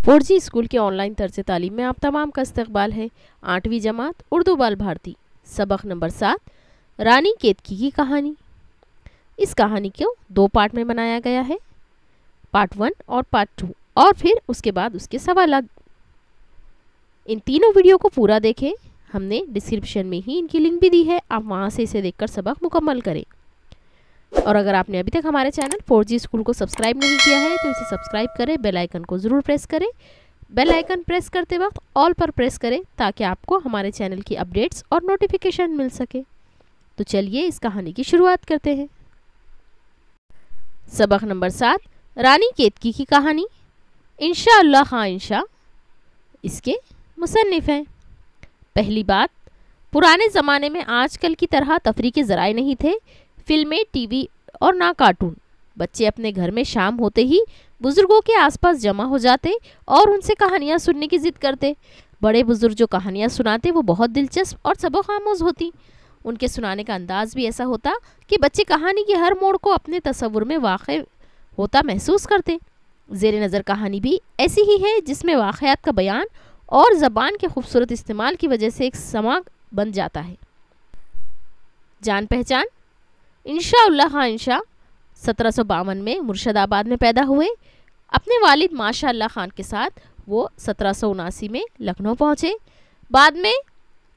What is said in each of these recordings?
4G school के online तर्ज तालीम में आप तमाम का इस्तकबाल है। 8वीं जमात उर्दू बाल भारती, सबक नंबर 7, रानी केतकी की कहानी। इस कहानी को 2 पार्ट में बनाया गया है, पार्ट 1 और पार्ट 2, और फिर उसके बाद उसके सवाल। इन तीनों वीडियो को पूरा देखें, हमने डिस्क्रिप्शन में ही इनकी लिंक भी दी है, आप वहाँ से इसे देखकर सबक मुकम्मल करें। और अगर आपने अभी तक हमारे चैनल 4G स्कूल को सब्सक्राइब नहीं किया है तो इसे सब्सक्राइब करें, बेल आइकन को ज़रूर प्रेस करें। बेल आइकन प्रेस करते वक्त ऑल पर प्रेस करें ताकि आपको हमारे चैनल की अपडेट्स और नोटिफिकेशन मिल सके। तो चलिए इस कहानी की शुरुआत करते हैं। सबक नंबर 7, रानी केतकी की कहानी। इंशाअल्लाह हाँ इंशा इसके मुसन्निफ हैं। पहली बात, पुराने ज़माने में आजकल की तरह तफरीह के ज़राए नहीं थे, फिल्में, टीवी और ना कार्टून। बच्चे अपने घर में शाम होते ही बुज़ुर्गों के आसपास जमा हो जाते और उनसे कहानियाँ सुनने की ज़िद करते। बड़े बुज़ुर्ग जो कहानियाँ सुनाते वो बहुत दिलचस्प और सबक आमोज़ होती। उनके सुनाने का अंदाज़ भी ऐसा होता कि बच्चे कहानी के हर मोड़ को अपने तसव्वुर में वाक़ होता महसूस करते। ज़ेर नज़र कहानी भी ऐसी ही है जिसमें वाक़यात का बयान और ज़बान के खूबसूरत इस्तेमाल की वजह से एक समाग बन जाता है। जान पहचान। इंशाअल्लाह हाँ इंशा 1752 में मुर्शिदाबाद में पैदा हुए। अपने वालिद माशाअल्लाह खान के साथ वो 1779 में लखनऊ पहुँचे। बाद में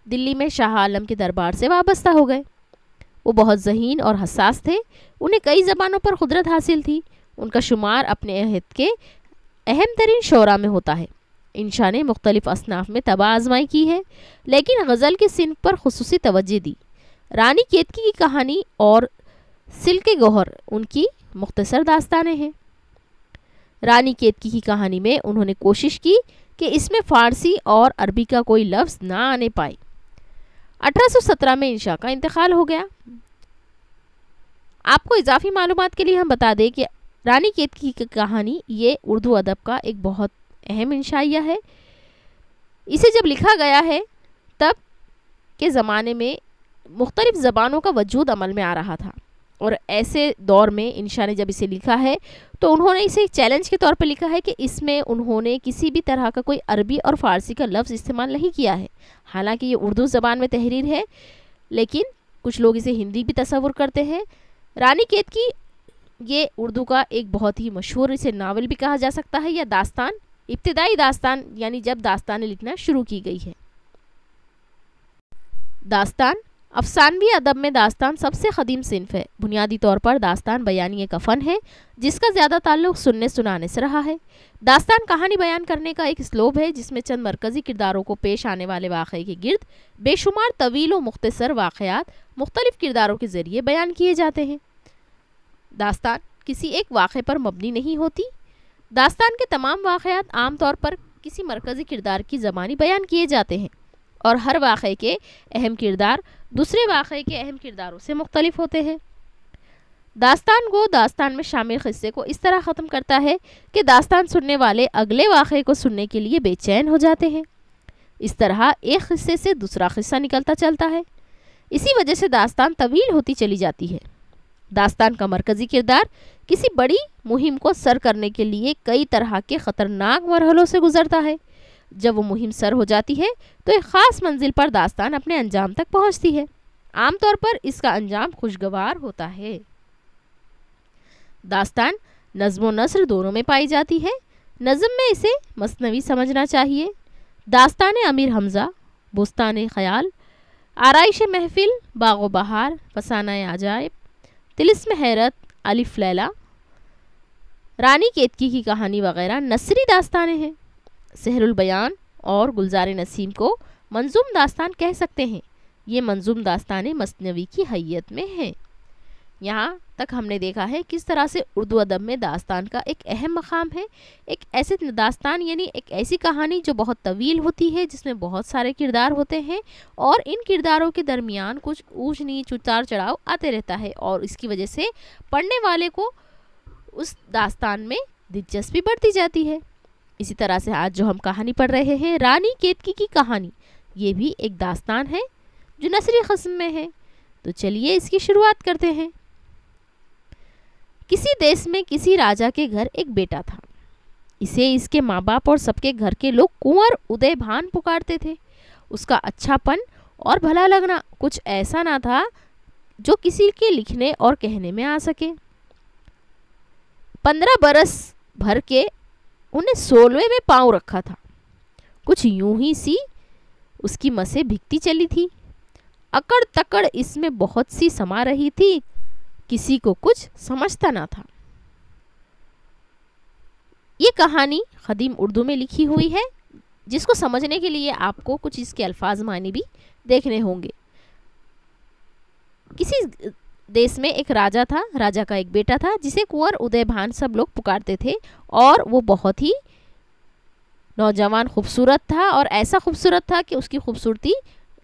दिल्ली में शाह आलम के दरबार से वाबस्ता हो गए। वो बहुत ज़हीन और हसास थे, उन्हें कई ज़बानों पर कुदरत हासिल थी। उनका शुमार अपने अहद के अहम तरीन शोरा में होता है। इंशा ने मुख्तलिफ़ असनाफ में तबाह आजमाई की है, लेकिन गज़ल के सिन्फ पर खुसूसी तवज्जो दी। रानी केतकी की कहानी और सिल्के गौहर उनकी मुख्तसर दास्तानें हैं। रानी केतकी की कहानी में उन्होंने कोशिश की कि इसमें फ़ारसी और अरबी का कोई लफ्ज़ ना आने पाए। 1817 में इंशा का इंतकाल हो गया। आपको इजाफी मालूमात के लिए हम बता दें कि रानी केतकी की कहानी ये उर्दू अदब का एक बहुत अहम इंशाइया है। इसे जब लिखा गया है तब के ज़माने में मुख्तलिफ़ ज़बानों का वजूद अमल में आ रहा था, और ऐसे दौर में इंशा ने जब इसे लिखा है तो उन्होंने इसे एक चैलेंज के तौर पर लिखा है कि इसमें उन्होंने किसी भी तरह का कोई अरबी और फ़ारसी का लफ्ज़ इस्तेमाल नहीं किया है। हालांकि ये उर्दू ज़बान में तहरीर है, लेकिन कुछ लोग इसे हिंदी भी तसव्वुर करते हैं। रानी केतकी ये उर्दू का एक बहुत ही मशहूर, इसे नावल भी कहा जा सकता है या दास्तान, इब्तिदाई दास्तान, यानी जब दास्तानें लिखना शुरू की गई है। दास्तान अफसानवी अदब में दास्तान सबसे क़दीम सिन्फ है। बुनियादी तौर पर दास्तान बयानिए का फ़न है जिसका ज़्यादा ताल्लुक़ सुनने सुनाने से रहा है। दास्तान कहानी बयान करने का एक स्लोब है जिसमें चंद मरकज़ी किरदारों को पेश आने वाले वाक़े के गिर्द बेशुमार तवील व मुख्तसर वाक़यात मुख्तलिफ़ किरदारों के ज़रिए बयान किए जाते हैं। दास्तान किसी एक वाक़े पर मबनी नहीं होती। दास्तान के तमाम वाक़यात आम तौर पर किसी मरकज़ी किरदार की ज़बानी बयान किए जाते हैं, और हर वाक़े के अहम किरदार दूसरे वाक़े के अहम किरदारों से मुख्तलिफ होते हैं। दास्तान गो दास्तान में शामिल क़िस्से को इस तरह ख़त्म करता है कि दास्तान सुनने वाले अगले वाक़े को सुनने के लिए बेचैन हो जाते हैं। इस तरह एक क़िस्से से दूसरा क़िस्सा निकलता चलता है। इसी वजह से दास्तान तवील होती चली जाती है। दास्तान का मरकज़ी किरदार किसी बड़ी मुहिम को सर करने के लिए कई तरह के ख़तरनाक मरहलों से गुज़रता है। जब वो मुहिम सर हो जाती है तो एक ख़ास मंजिल पर दास्तान अपने अंजाम तक पहुंचती है। आमतौर पर इसका अंजाम खुशगवार होता है। दास्तान नज़्म व नस्र दोनों में पाई जाती है। नज़्म में इसे मसनवी समझना चाहिए। दास्तान अमीर हमज़ा, बुस्तान ख़याल, आराइश महफिल, बाग़ो बहार, फसाना अजायब, तिलिस्म हैरत, अलिफ लैला, रानी केतकी की कहानी वगैरह नसरी दास्तानें हैं। सहरुल बयान और गुलजार नसीम को मंजूम दास्तान कह सकते हैं। ये मंजूम दास्तानें मसनवी की हैयत में हैं। यहाँ तक हमने देखा है किस तरह से उर्दू अदब में दास्तान का एक अहम मकाम है। एक ऐसे दास्तान यानी एक ऐसी कहानी जो बहुत तवील होती है, जिसमें बहुत सारे किरदार होते हैं और इन किरदारों के दरमियान कुछ ऊंच नीच उतार चढ़ाव आते रहता है, और इसकी वजह से पढ़ने वाले को उस दास्तान में दिलचस्पी बढ़ती जाती है। इसी तरह से आज जो हम कहानी पढ़ रहे हैं, रानी केतकी की कहानी, ये भी एक दास्तान है जो नसरी क़स्म में है। तो चलिए इसकी शुरुआत करते हैं। کسی دیس میں کسی راجا کے گھر ایک بیٹا تھا. اسے اس کے ماں باپ اور سب کے گھر کے لوگ کنور ادے بھان پکارتے تھے. اس کا اچھا پن اور بھلا لگنا کچھ ایسا نہ تھا جو کسی کے لکھنے اور کہنے میں آ سکے. 15 برس بھر کے انہیں 16ویں میں پاؤں رکھا تھا. کچھ یوں ہی سی اس کی مسیں بھگتی چلی تھی. اکڑ تکڑ اس میں بہت سی سما رہی تھی. کسی کو کچھ سمجھتا نہ تھا. یہ کہانی قدیم اردو میں لکھی ہوئی ہے، جس کو سمجھنے کے لیے آپ کو کچھ اس کے الفاظ معنی بھی دیکھنے ہوں گے. کسی دیس میں ایک راجا تھا. راجا کا ایک بیٹا تھا جسے کنور ادے بھان سب لوگ پکارتے تھے، اور وہ بہت ہی نوجوان خوبصورت تھا، اور ایسا خوبصورت تھا کہ اس کی خوبصورتی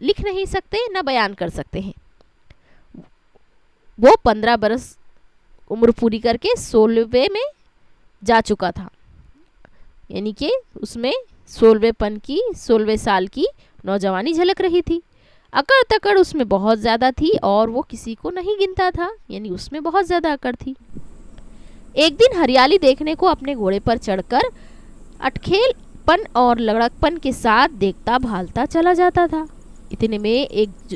لکھ نہیں سکتے نہ بیان کر سکتے ہیں. وہ 15 برس عمر پوری کر کے 16ویں میں جا چکا تھا. یعنی کہ اس میں 16ویں سال کی نوجوانی جھلک رہی تھی. اکڑ تکڑ اس میں بہت زیادہ تھی اور وہ کسی کو نہیں گنتا تھا. یعنی اس میں بہت زیادہ اکڑ تھی. ایک دن ہریالی دیکھنے کو اپنے گھوڑے پر چڑھ کر اٹکھیل پن اور لڑک پن کے ساتھ دیکھتا بھالتا چلا جاتا تھا. اتنے میں ایک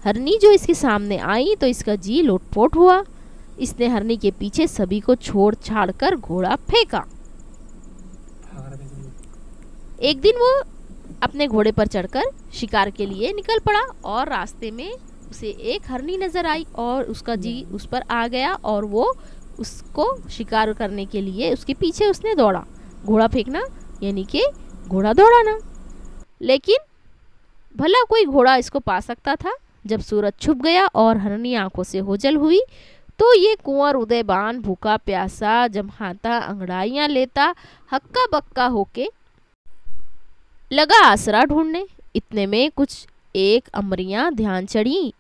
ہرنی جو اس کے سامنے آئی تو اس کا جی لوٹ پوٹ ہوا. اس نے ہرنی کے پیچھے سبھی کو چھوڑ چھاڑ کر گھوڑا پھینکا. ایک دن وہ اپنے گھوڑے پر چڑھ کر شکار کے لیے نکل پڑا اور راستے میں اسے ایک ہرنی نظر آئی اور اس کا جی اس پر آ گیا اور وہ اس کو شکار کرنے کے لیے اس کے پیچھے اس نے دوڑا. گھوڑا پھینکنا یعنی کہ گھوڑا دوڑانا. لیکن بھلا کوئی گھوڑا اس کو پا سکتا تھا؟ جب سورج چھپ گیا اور ہرنی آنکھوں سے اوجھل ہوئی تو یہ کنور ادے بان بھوکا پیاسا جمہاتا انگڑائیاں لیتا ہکا بکا ہو کے لگا آسرا ڈھونڈنے. اتنے میں کچھ ایک امریاں دھیان چڑھی.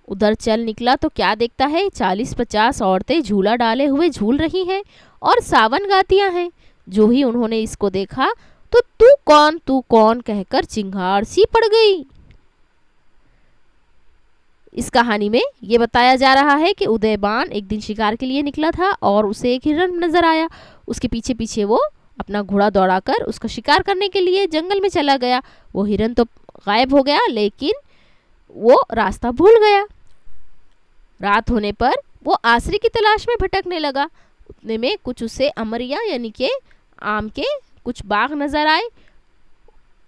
ادھر چل نکلا تو کیا دیکھتا ہے 40-50 عورتیں جھولا ڈالے ہوئے جھول رہی ہیں اور ساون گاتیاں ہیں. جو ہی انہوں نے اس کو دیکھا تو تو کون کہہ کر چنگھاڑ سی پڑ گئی. اس کہانی میں یہ بتایا جا رہا ہے کہ ادے بان ایک دن شکار کے لیے نکلا تھا اور اسے ایک ہرن نظر آیا. اس کے پیچھے پیچھے وہ اپنا گھوڑا دوڑا کر اس کا شکار کرنے کے لیے جنگل میں چلا گیا. وہ ہرن تو غائب ہو گیا لیکن وہ راستہ بھول گیا. رات ہونے پر وہ آسرے کی تلاش میں بھٹکنے لگا. اتنے میں کچھ اسے امریاں یعنی کہ آم کے کچھ باغ نظر آئے.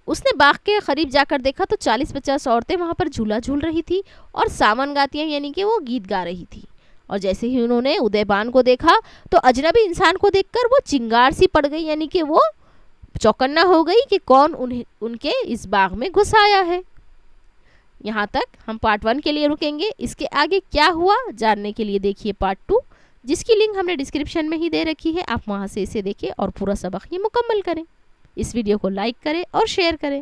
اس نے باغ کے قریب جا کر دیکھا تو 40-50 عورتیں وہاں پر جھولا جھول رہی تھی اور ساون گاتیاں یعنی کہ وہ گیت گا رہی تھی. اور جیسے ہی انہوں نے ادے بان کو دیکھا تو اجنبی انسان کو دیکھ کر وہ چنگار سی پڑ گئی. یعنی کہ وہ چوکنا ہو گئی کہ کون ان کے اس باغ میں گھس آیا ہے. یہاں تک ہم پارٹ 1 کے لیے رکیں گے. اس کے آگے کیا ہوا جاننے کے لیے دیکھیے پارٹ 2، جس کی لنک ہم نے ڈسکرپشن میں ہی دے رکھی ہے. آپ وہاں سے اسے دیکھیں اور پورا سبق یہ مکمل کریں. اس ویڈیو کو لائک کریں اور شیئر کریں.